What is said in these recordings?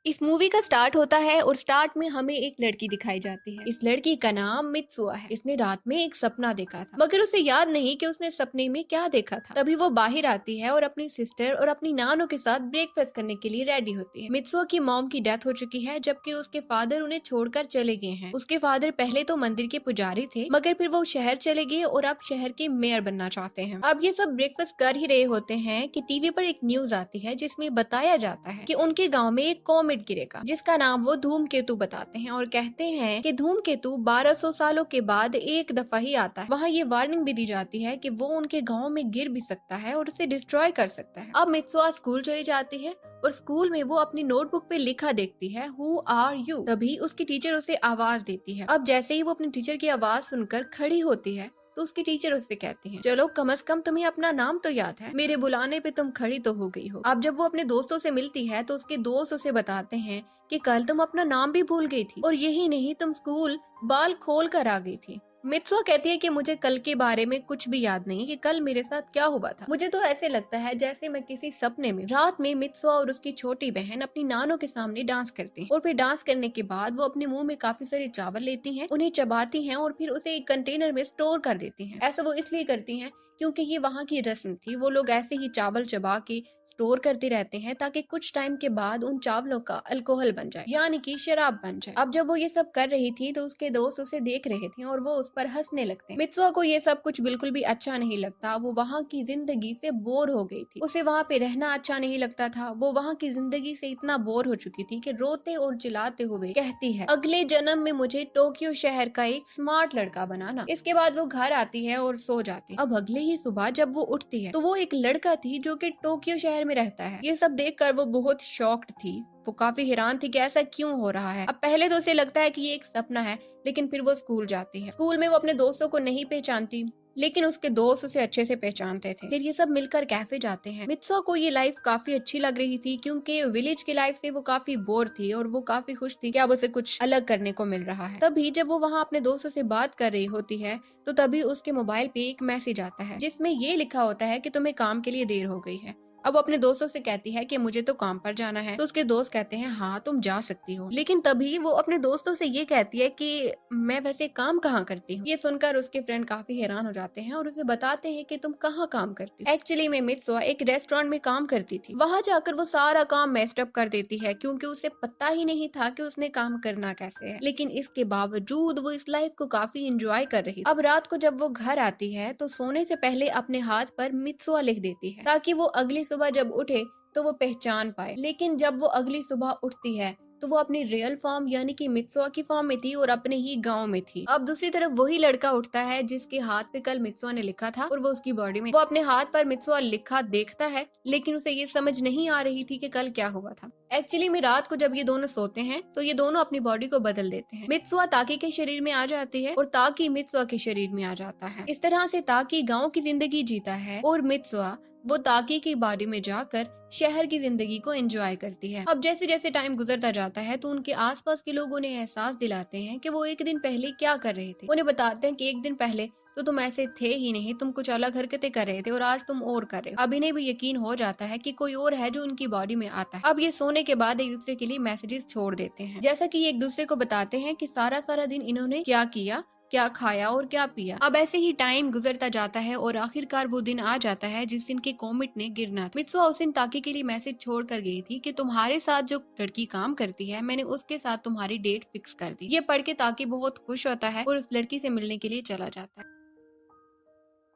इस मूवी का स्टार्ट होता है और स्टार्ट में हमें एक लड़की दिखाई जाती है। इस लड़की का नाम मित्सुआ है। इसने रात में एक सपना देखा था, मगर उसे याद नहीं कि उसने सपने में क्या देखा था। तभी वो बाहर आती है और अपनी सिस्टर और अपनी नानों के साथ ब्रेकफास्ट करने के लिए रेडी होती है। मित्सुआ की मॉम की डेथ हो चुकी है, जबकि उसके फादर उन्हें छोड़कर चले गए हैं। उसके फादर पहले तो मंदिर के पुजारी थे, मगर फिर वो शहर चले गए और अब शहर के मेयर बनना चाहते हैं। अब ये सब ब्रेकफास्ट कर ही रहे होते हैं कि टीवी पर एक न्यूज आती है जिसमें बताया जाता है कि उनके गाँव में एक कॉमेट गिरेगा, जिसका नाम वो धूमकेतु बताते हैं और कहते हैं कि धूमकेतु 1200 सालों के बाद एक दफा ही आता है। वहाँ ये वार्निंग भी दी जाती है कि वो उनके गांव में गिर भी सकता है और उसे डिस्ट्रॉय कर सकता है। अब मित्सुआ स्कूल चली जाती है और स्कूल में वो अपनी नोटबुक पे लिखा देखती है, हु आर यू। तभी उसकी टीचर उसे आवाज देती है। अब जैसे ही वो अपनी टीचर की आवाज सुनकर खड़ी होती है तो उसकी टीचर उससे कहती है, चलो कम से कम तुम्हें अपना नाम तो याद है, मेरे बुलाने पे तुम खड़ी तो हो गई हो। अब जब वो अपने दोस्तों से मिलती है तो उसके दोस्त उसे बताते हैं कि कल तुम अपना नाम भी भूल गई थी और यही नहीं, तुम स्कूल बाल खोल कर आ गई थी। मित्सुआ कहती है कि मुझे कल के बारे में कुछ भी याद नहीं कि कल मेरे साथ क्या हुआ था। मुझे तो ऐसे लगता है जैसे मैं किसी सपने में। रात में मित्सुआ और उसकी छोटी बहन अपनी नानों के सामने डांस करती हैं और फिर डांस करने के बाद वो अपने मुंह में काफी सारे चावल लेती हैं, उन्हें चबाती हैं और फिर उसे एक कंटेनर में स्टोर कर देती हैं। ऐसा वो इसलिए करती हैं क्योंकि ये वहाँ की रस्म थी। वो लोग ऐसे ही चावल चबा के स्टोर करते रहते हैं ताकि कुछ टाइम के बाद उन चावलों का अल्कोहल बन जाए, यानी कि शराब बन जाए। अब जब वो ये सब कर रही थी तो उसके दोस्त उसे देख रहे थे और वो उस पर हंसने लगते हैं। मित्सुआ को ये सब कुछ बिल्कुल भी अच्छा नहीं लगता। वो वहाँ की जिंदगी से बोर हो गई थी। उसे वहाँ पे रहना अच्छा नहीं लगता था। वो वहाँ की जिंदगी से इतना बोर हो चुकी थी कि रोते और चिल्लाते हुए कहती है, अगले जन्म में मुझे टोक्यो शहर का एक स्मार्ट लड़का बनाना। इसके बाद वो घर आती है और सो जाती है। अब अगले ही सुबह जब वो उठती है तो वो एक लड़का थी जो कि टोक्यो शहर में रहता है। ये सब देखकर वो बहुत शॉक्ड थी। वो काफी हैरान थी कि ऐसा क्यों हो रहा है। अब पहले तो उसे लगता है कि ये एक सपना है, लेकिन फिर वो स्कूल जाती है। स्कूल में वो अपने दोस्तों को नहीं पहचानती, लेकिन उसके दोस्त उसे अच्छे से पहचानते थे। फिर ये सब मिलकर कैफे जाते हैं। मित्सुआ को ये लाइफ काफी अच्छी लग रही थी क्योंकि विलेज की लाइफ से वो काफी बोर थी और वो काफी खुश थी कि अब उसे कुछ अलग करने को मिल रहा है। तभी जब वो वहाँ अपने दोस्तों से बात कर रही होती है तो तभी उसके मोबाइल पे एक मैसेज आता है जिसमें ये लिखा होता है कि तुम्हें काम के लिए देर हो गई है। अब वो अपने दोस्तों से कहती है कि मुझे तो काम पर जाना है। तो उसके दोस्त कहते हैं, हाँ तुम जा सकती हो। लेकिन तभी वो अपने दोस्तों से ये कहती है कि मैं वैसे काम कहाँ करती हूँ। ये सुनकर उसके फ्रेंड काफी हैरान हो जाते हैं और उसे बताते हैं कि तुम कहाँ काम करती हो। एक्चुअली में मित्सुआ एक रेस्टोरेंट में काम करती थी। वहाँ जाकर वो सारा काम मेस्ड अप कर देती है क्योंकि उसे पता ही नहीं था कि उसने काम करना कैसे है। लेकिन इसके बावजूद वो इस लाइफ को काफी इंजॉय कर रही। अब रात को जब वो घर आती है तो सोने से पहले अपने हाथ पर मित्सुआ लिख देती है ताकि वो अगली सुबह जब उठे तो वो पहचान पाए। लेकिन जब वो अगली सुबह उठती है तो वो अपनी रियल फॉर्म यानी कि मित्सुआ की फॉर्म में थी और अपने ही गांव में थी। अब दूसरी तरफ वही लड़का उठता है जिसके हाथ पे कल मित्सुआ ने लिखा था और वो उसकी बॉडी में। वो अपने हाथ पर मित्सुआ लिखा देखता है, लेकिन उसे ये समझ नहीं आ रही थी कि कल क्या हुआ था। एक्चुअली में रात को जब ये दोनों सोते हैं तो ये दोनों अपनी बॉडी को बदल देते हैं। मित्सुआ ताकी के शरीर में आ जाती है और ताकी मित्सुआ के शरीर में आ जाता है। इस तरह से ताकी गाँव की जिंदगी जीता है और मित्सुआ वो ताकी की बॉडी में जाकर शहर की जिंदगी को एंजॉय करती है। अब जैसे जैसे टाइम गुजरता जाता है तो उनके आसपास के लोग उन्हें एहसास दिलाते हैं कि वो एक दिन पहले क्या कर रहे थे। उन्हें बताते हैं कि एक दिन पहले तो तुम ऐसे थे ही नहीं, तुम कुछ अलग हरकतें कर रहे थे और आज तुम और कर रहे हो। अब इन्हें भी यकीन हो जाता है कि कोई और है जो उनकी बॉडी में आता है। अब ये सोने के बाद एक दूसरे के लिए मैसेजेस छोड़ देते हैं, जैसा कि ये एक दूसरे को बताते हैं कि सारा सारा दिन इन्होंने क्या किया, क्या खाया और क्या पिया। अब ऐसे ही टाइम गुजरता जाता है और आखिरकार वो दिन आ जाता है जिस दिन के कॉमेट ने गिरना था। मित्सुआ उस दिन ताकी के लिए मैसेज छोड़ कर गई थी कि तुम्हारे साथ जो लड़की काम करती है मैंने उसके साथ तुम्हारी डेट फिक्स कर दी। ये पढ़ के ताकी बहुत खुश होता है और उस लड़की से मिलने के लिए चला जाता है।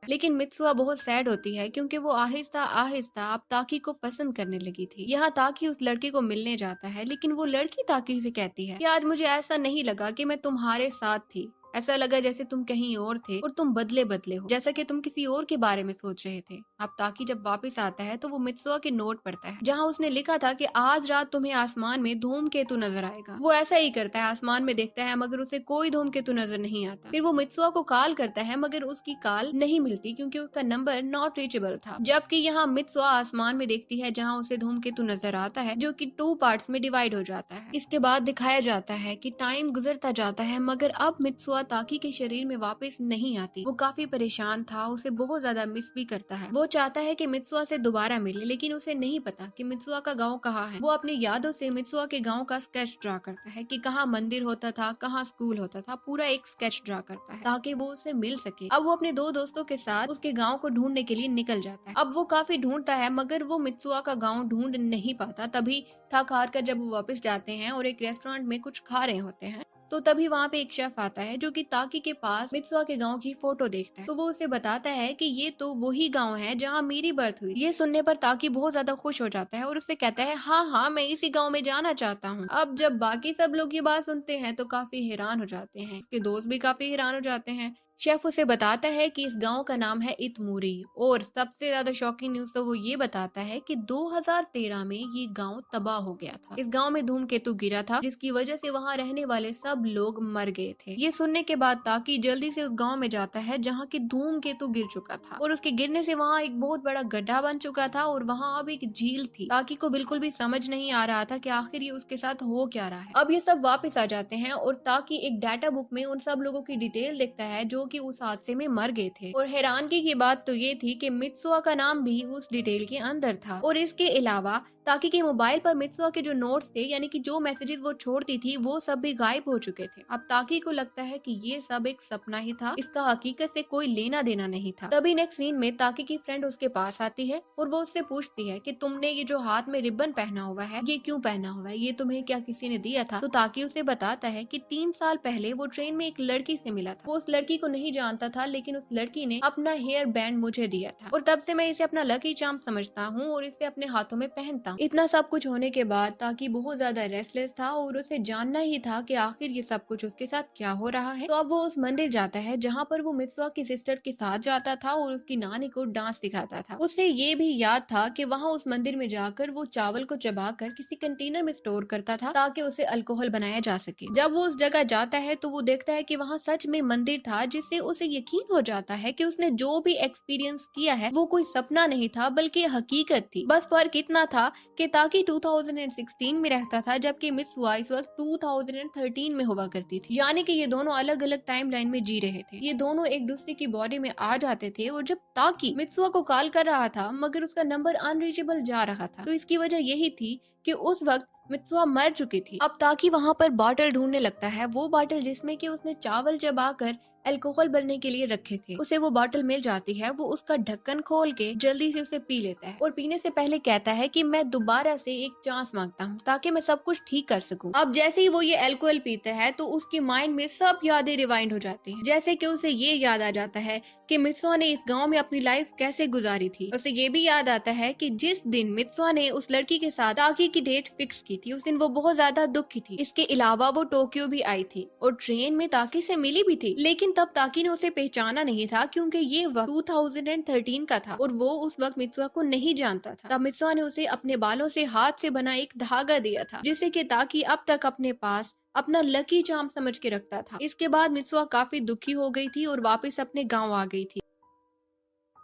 लेकिन मित्सुआ बहुत सैड होती है क्योंकि वो आहिस्ता आहिस्ता अब ताकी को पसंद करने लगी थी। यहाँ ताकी उस लड़के को मिलने जाता है, लेकिन वो लड़की ताकी से कहती है कि आज मुझे ऐसा नहीं लगा कि मैं तुम्हारे साथ थी, ऐसा लगा जैसे तुम कहीं और थे और तुम बदले बदले हो, जैसा कि तुम किसी और के बारे में सोच रहे थे। अब ताकी जब वापस आता है तो वो मित्सुआ के नोट पढ़ता है जहाँ उसने लिखा था कि आज रात तुम्हें आसमान में धूमकेतु नजर आएगा। वो ऐसा ही करता है, आसमान में देखता है मगर उसे कोई धूमकेतु नजर नहीं आता। फिर वो मित्सुआ को कॉल करता है मगर उसकी कॉल नहीं मिलती क्योंकि उसका नंबर नॉट रीचेबल था। जबकि यहाँ मित्सुआ आसमान में देखती है जहाँ उसे धूमकेतु नजर आता है जो कि 2 पार्ट्स में डिवाइड हो जाता है। इसके बाद दिखाया जाता है कि टाइम गुजरता जाता है मगर अब मित्सुआ ताकि के शरीर में वापस नहीं आती। वो काफी परेशान था, उसे बहुत ज्यादा मिस भी करता है। वो चाहता है कि मित्सुआ से दोबारा मिले, लेकिन उसे नहीं पता कि मित्सुआ का गांव कहाँ है। वो अपनी यादों से मित्सुआ के गांव का स्केच ड्रा करता है कि कहाँ मंदिर होता था, कहाँ स्कूल होता था, पूरा एक स्केच ड्रा करता है ताकि वो उसे मिल सके। अब वो अपने दो दोस्तों के साथ उसके गांव को ढूंढने के लिए निकल जाता है। अब वो काफी ढूंढता है मगर वो मित्सुआ का गांव ढूंढ नहीं पाता। तभी थक हार कर जब वो वापस जाते हैं और एक रेस्टोरेंट में कुछ खा रहे होते हैं, तो तभी वहाँ पे एक शेफ आता है जो कि ताकी के पास मित्सुआ के गांव की फोटो देखता है। तो वो उसे बताता है कि ये तो वही गांव है जहाँ मेरी बर्थ हुई। ये सुनने पर ताकी बहुत ज्यादा खुश हो जाता है और उससे कहता है हाँ हाँ मैं इसी गांव में जाना चाहता हूँ। अब जब बाकी सब लोग ये बात सुनते हैं तो काफी हैरान हो जाते हैं, उसके दोस्त भी काफी हैरान हो जाते हैं। शेफ उसे बताता है कि इस गांव का नाम है इतमुरी, और सबसे ज्यादा शॉकिंग न्यूज तो वो ये बताता है कि 2013 में ये गांव तबाह हो गया था। इस गांव में धूमकेतु गिरा था जिसकी वजह से वहां रहने वाले सब लोग मर गए थे। ये सुनने के बाद ताकि जल्दी से उस गांव में जाता है जहां की धूमकेतु गिर चुका था, और उसके गिरने से वहां एक बहुत बड़ा गड्ढा बन चुका था और वहां अब एक झील थी। ताकि को बिल्कुल भी समझ नहीं आ रहा था कि आखिर ये उसके साथ हो क्या रहा है। अब ये सब वापस आ जाते हैं और ताकि एक डाटा बुक में उन सब लोगों की डिटेल देखता है जो कि उस हादसे में मर गए थे। और हैरानगी की बात तो ये थी कि मित्सुआ का नाम भी उस डिटेल के अंदर था। और इसके अलावा ताकि के मोबाइल पर मित्सुआ के जो नोट्स थे, यानी कि जो मैसेजेस वो छोड़ती थी, वो सब भी गायब हो चुके थे। अब ताकि को लगता है कि ये सब एक सपना ही था, इसका हकीकत से कोई लेना देना नहीं था। तभी नेक्स्ट सीन में ताकि की फ्रेंड उसके पास आती है और वो उससे पूछती है कि तुमने ये जो हाथ में रिबन पहना हुआ है, ये क्यों पहना हुआ है, ये तुम्हें क्या किसी ने दिया था? तो ताकि उसे बताता है कि 3 साल पहले वो ट्रेन में एक लड़की से मिला था। वो उस लड़की को नहीं जानता था, लेकिन उस लड़की ने अपना हेयर बैंड मुझे दिया था और तब से मैं इसे अपना लकी चार्म समझता हूँ और इसे अपने हाथों में पहनता हूँ। इतना सब कुछ होने के बाद ताकि बहुत ज्यादा रेस्टलेस था और उसे जानना ही था कि आखिर ये सब कुछ उसके साथ क्या हो रहा है। तो अब वो उस मंदिर जाता है जहाँ पर वो मित्सुआ की सिस्टर के साथ जाता था और उसकी नानी को डांस सिखाता था। उसे ये भी याद था कि वहाँ उस मंदिर में जाकर वो चावल को चबाकर किसी कंटेनर में स्टोर करता था ताकि उसे अल्कोहल बनाया जा सके। जब वो उस जगह जाता है तो वो देखता है कि वहाँ सच में मंदिर था, जिससे उसे यकीन हो जाता है कि उसने जो भी एक्सपीरियंस किया है वो कोई सपना नहीं था बल्कि हकीकत थी। बस फर्क इतना था कि ताकि 2016 में रहता था जबकि मित्सुआ इस वक्त 2013 में हुआ करती थी। यानी कि ये दोनों अलग अलग टाइम लाइन में जी रहे थे। ये दोनों एक दूसरे की बॉडी में आ जाते थे और जब ताकि मित्सुआ को कॉल कर रहा था मगर उसका नंबर अनरीचेबल जा रहा था, तो इसकी वजह यही थी कि उस वक्त मित्सुआ मर चुकी थी। अब ताकि वहाँ पर बॉटल ढूंढने लगता है, वो बॉटल जिसमें कि उसने चावल चबाकर अल्कोहल बनने के लिए रखे थे। उसे वो बॉटल मिल जाती है, वो उसका ढक्कन खोल के जल्दी से उसे पी लेता है और पीने से पहले कहता है कि मैं दोबारा से एक चांस मांगता हूँ ताकि मैं सब कुछ ठीक कर सकूं। अब जैसे ही वो ये अल्कोहल पीता है तो उसके माइंड में सब यादें रिवाइंड हो जाती हैं। जैसे कि उसे ये याद आ जाता है कि मित्सुआ ने इस गाँव में अपनी लाइफ कैसे गुजारी थी। उसे ये भी याद आता है कि जिस दिन मित्सुआ ने उस लड़की के साथ ताकि की डेट फिक्स की थी, उस दिन वो बहुत ज्यादा दुखी थी। इसके अलावा वो टोक्यो भी आई थी और ट्रेन में ताकि से मिली भी थी, लेकिन तब ताकि ने उसे पहचाना नहीं था क्योंकि ये वक्त 2013 का था और वो उस वक्त मित्सुआ को नहीं जानता था। तब मित्सुआ ने उसे अपने बालों से हाथ से बना एक धागा दिया था, जिसे कि ताकि अब तक अपने पास अपना लकी चार्म समझ के रखता था। इसके बाद मित्सुआ काफी दुखी हो गई थी और वापस अपने गाँव आ गई थी।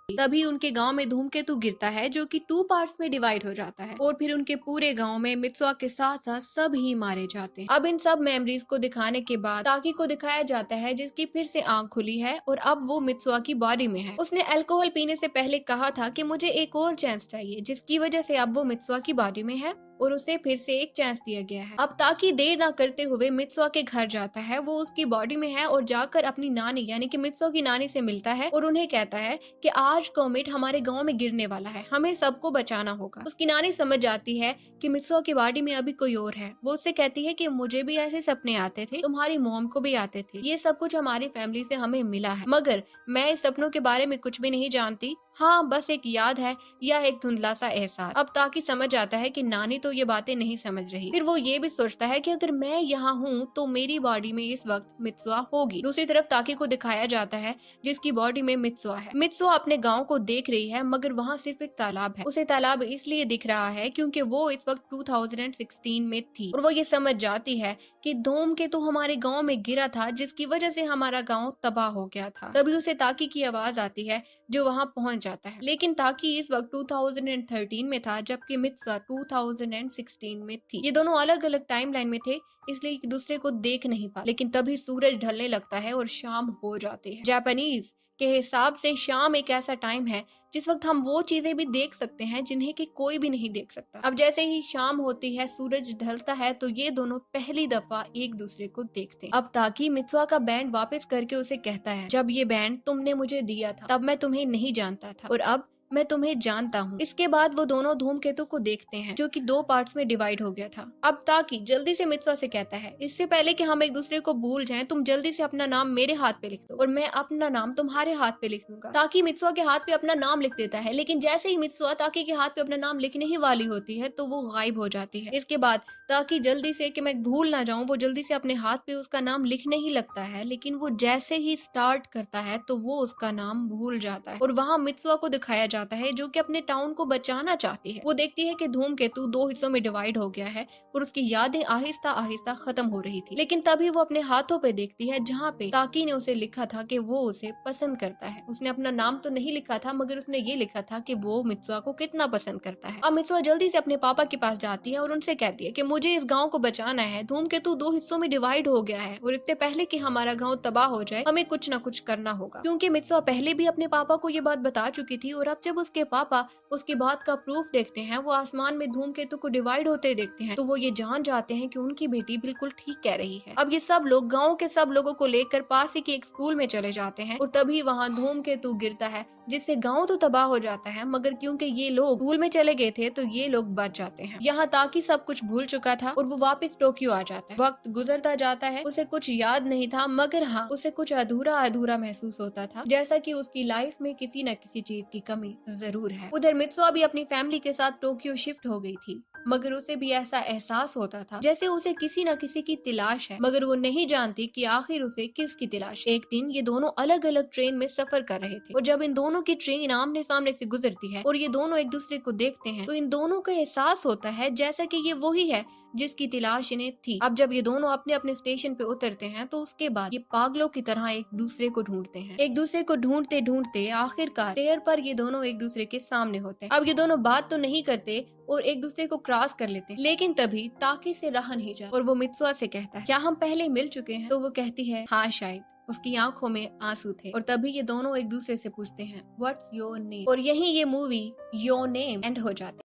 तभी उनके गांव में धूमकेतु गिरता है जो कि 2 पार्ट्स में डिवाइड हो जाता है और फिर उनके पूरे गांव में मित्सुआ के साथ साथ सब ही मारे जाते हैं। अब इन सब मेमोरीज को दिखाने के बाद ताकि को दिखाया जाता है जिसकी फिर से आंख खुली है और अब वो मित्सुआ की बॉडी में है। उसने अल्कोहल पीने से पहले कहा था कि मुझे एक और चांस चाहिए, जिसकी वजह से अब वो मित्सुआ की बॉडी में है और उसे फिर से एक चांस दिया गया है। अब ताकि देर ना करते हुए मित्सुआ के घर जाता है, वो उसकी बॉडी में है और जाकर अपनी नानी यानी कि मित्सुआ की नानी से मिलता है और उन्हें कहता है कि आज कॉमेट हमारे गांव में गिरने वाला है, हमें सबको बचाना होगा। उसकी नानी समझ जाती है कि मित्सुआ की बॉडी में अभी कोई और है। वो उससे कहती है कि मुझे भी ऐसे सपने आते थे, तुम्हारी मॉम को भी आते थे, ये सब कुछ हमारी फैमिली से हमें मिला है, मगर मैं इस सपनों के बारे में कुछ भी नहीं जानती। हाँ, बस एक याद है या एक धुंधला सा एहसास। अब ताकि समझ जाता है कि नानी तो ये बातें नहीं समझ रही। फिर वो ये भी सोचता है कि अगर मैं यहाँ हूँ तो मेरी बॉडी में इस वक्त मित्सुआ होगी। दूसरी तरफ ताकि को दिखाया जाता है जिसकी बॉडी में मित्सुआ है। मित्सुआ अपने गाँव को देख रही है मगर वहाँ सिर्फ एक तालाब है। उसे तालाब इसलिए दिख रहा है क्योंकि वो इस वक्त 2016 में थी और वो ये समझ जाती है कि धूमकेतु हमारे गाँव में गिरा था जिसकी वजह से हमारा गाँव तबाह हो गया था। तभी उसे ताकि की आवाज आती है जो वहाँ पहुँच जाता है। लेकिन ताकि इस वक्त 2013 में था जबकि मित्सुआ 2016 में थी। ये दोनों अलग अलग टाइमलाइन में थे, इसलिए एक दूसरे को देख नहीं पा। लेकिन तभी सूरज ढलने लगता है और शाम हो जाती है। जापानीज के हिसाब से शाम एक ऐसा टाइम है जिस वक्त हम वो चीजें भी देख सकते हैं जिन्हें कि कोई भी नहीं देख सकता। अब जैसे ही शाम होती है, सूरज ढलता है, तो ये दोनों पहली दफा एक दूसरे को देखते हैं। अब ताकि मित्सुआ का बैंड वापस करके उसे कहता है, जब ये बैंड तुमने मुझे दिया था तब मैं तुम्हें नहीं जानता था और अब मैं तुम्हें जानता हूँ। इसके बाद वो दोनों धूमकेतु को देखते हैं जो कि 2 पार्ट्स में डिवाइड हो गया था। अब ताकि जल्दी से मित्सुआ से कहता है, इससे पहले कि हम एक दूसरे को भूल जाएं, तुम जल्दी से अपना नाम मेरे हाथ पे लिख दो और मैं अपना नाम तुम्हारे हाथ पे लिख दूंगा। ताकि मित्सुआ के हाथ पे अपना नाम लिख देता है, लेकिन जैसे ही मित्सुआ ताकि के हाथ पे अपना नाम लिखने ही वाली होती है तो वो गायब हो जाती है। इसके बाद ताकि जल्दी से कि मैं भूल ना जाऊं, वो जल्दी से अपने हाथ पे उसका नाम लिखने ही लगता है, लेकिन वो जैसे ही स्टार्ट करता है तो वो उसका नाम भूल जाता है और वहाँ मित्सुआ को दिखाया जाता है जो कि अपने टाउन को बचाना चाहती है। वो देखती है कि धूमकेतु 2 हिस्सों में डिवाइड हो गया है और उसकी यादें आहिस्ता आहिस्ता खत्म हो रही थी। लेकिन तभी वो अपने हाथों पे देखती है जहाँ पे ताकि ने उसे लिखा था कि वो उसे पसंद करता है। उसने अपना नाम तो नहीं लिखा था, मगर उसने ये लिखा था कि वो मित्सुआ को कितना पसंद करता है। अब मित्सुआ जल्दी से अपने पापा के पास जाती है और उनसे कहती है कि मुझे इस गाँव को बचाना है। धूमकेतु 2 हिस्सों में डिवाइड हो गया है और इससे पहले कि हमारा गाँव तबाह हो जाए हमें कुछ न कुछ करना होगा। क्योंकि मित्सुआ पहले भी अपने पापा को ये बात बता चुकी थी और अब जब उसके पापा उसकी बात का प्रूफ देखते हैं, वो आसमान में धूमकेतु को डिवाइड होते देखते हैं, तो वो ये जान जाते हैं कि उनकी बेटी बिल्कुल ठीक कह रही है। अब ये सब लोग गांव के सब लोगों को लेकर पास ही के एक स्कूल में चले जाते हैं और तभी वहाँ धूमकेतु गिरता है जिससे गांव तो तबाह हो जाता है, मगर क्योंकि ये लोग स्कूल में चले गए थे तो ये लोग बच जाते हैं। यहाँ ताकि सब कुछ भूल चुका था और वो वापस टोक्यो आ जाता है। वक्त गुजरता जाता है, उसे कुछ याद नहीं था, मगर हाँ उसे कुछ अधूरा अधूरा महसूस होता था, जैसा कि उसकी लाइफ में किसी न किसी चीज की कमी जरूर है। उधर मित्सुआ भी अपनी फैमिली के साथ टोक्यो शिफ्ट हो गई थी, मगर उसे भी ऐसा एहसास होता था जैसे उसे किसी न किसी की तलाश है, मगर वो नहीं जानती कि आखिर उसे किसकी तलाश। एक दिन ये दोनों अलग अलग ट्रेन में सफर कर रहे थे और जब इन दोनों की ट्रेन आमने सामने से गुजरती है और ये दोनों एक दूसरे को देखते हैं तो इन दोनों को एहसास होता है जैसा कि ये वही है जिसकी तलाश इन्हें थी। अब जब ये दोनों अपने अपने स्टेशन पे उतरते हैं तो उसके बाद ये पागलों की तरह एक दूसरे को ढूंढते हैं। एक दूसरे को ढूंढते ढूंढते आखिरकार स्टेयर पर ये दोनों एक दूसरे के सामने होते हैं। अब ये दोनों बात तो नहीं करते और एक दूसरे को क्रॉस कर लेते हैं, लेकिन तभी ताकि से रहा नहीं जाता और वो मित्सुआ से कहता है, क्या हम पहले मिल चुके हैं? तो वो कहती है, हाँ शायद। उसकी आंखों में आंसू थे और तभी ये दोनों एक दूसरे से पूछते हैं, व्हाट्स योर नेम? और यही ये मूवी योर नेम एंड हो जाती है।